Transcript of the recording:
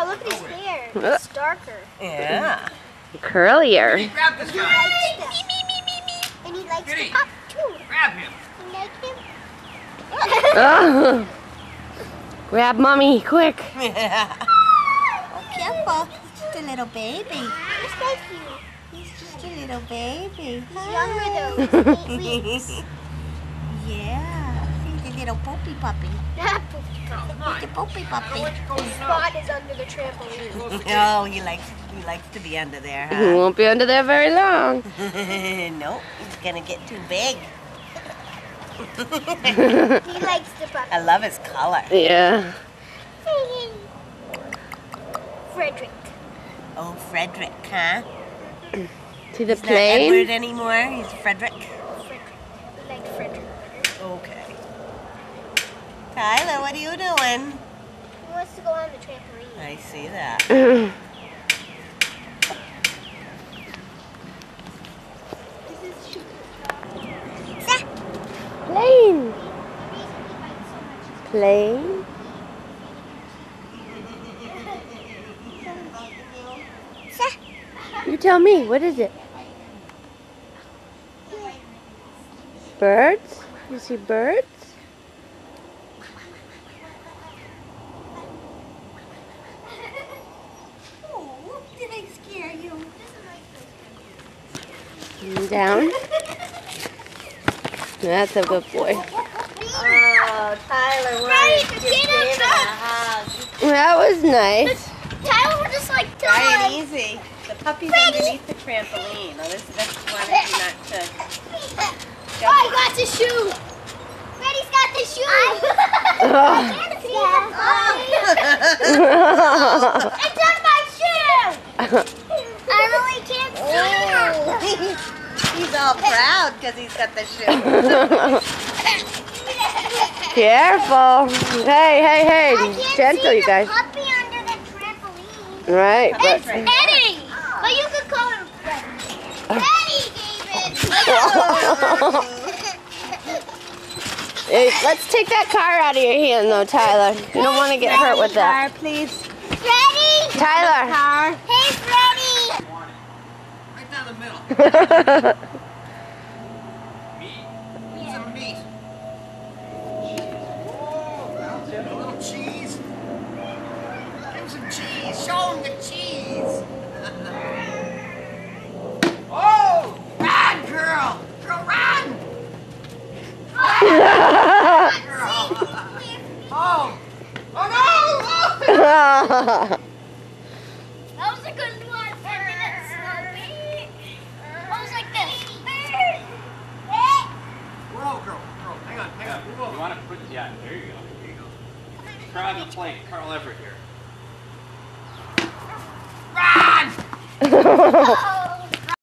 look at his hair. It's darker. Yeah. Curlier. Kitty, grab this guy. And he likes Kitty. to pop too. Grab him. You like him? Oh. Grab mommy, quick. Yeah. Oh, careful. He's just a little baby. Just like you. He's just a little baby. He's younger though. He's 8 weeks. Yeah. He's a little poopy puppy. Come on. He's a poopy puppy. Let you go now. Spot is under the trampoline. Oh, he likes to be under there, He huh? won't be under there very long. Nope, he's gonna get too big. He likes to pop. I love his color. Yeah. Frederick. Oh, Frederick, huh? See the He's not Edward plane? anymore. He's Frederick. Frederick. We like Frederick. Okay. Tyler, what are you doing? He wants to go on the trampoline. I see that. Plane. Plane. You tell me, what is it? Birds? You see birds? Oh, did I scare you? And down. That's a good boy. Oh, Tyler, Ready why to give get David a up. hug? That was nice. Tyler would just like Try it die. easy. The puppy's underneath the trampoline. Oh, that's wanted you not to. Oh, I got the shoe. Freddie's got the shoe. I can't see it. Oh. It's on my shoe. I really can't see it. He's all proud because he's got the shoe. Careful. Hey, hey, hey. I can't Gentle, see you guys. the puppy under the trampoline. Right. It's But Eddie. But you could call him Freddie. Eddie, David. hey, let's take that car out of your hand, though, Tyler. You don't want to get hurt with that. Car, please. Freddie. Tyler. Car. Hey, Freddie. Right down the middle. Meat. Need some meat. A little cheese. Give him some cheese. Show him the cheese. Oh! Run, girl! Girl, run! Girl! Oh! Oh no! That was a good one. 10 minutes. I was like this. Whoa, girl, hang on. Move over. You want to put, yeah, there you go. Try on the plate, Carl Everett here. Run! Oh,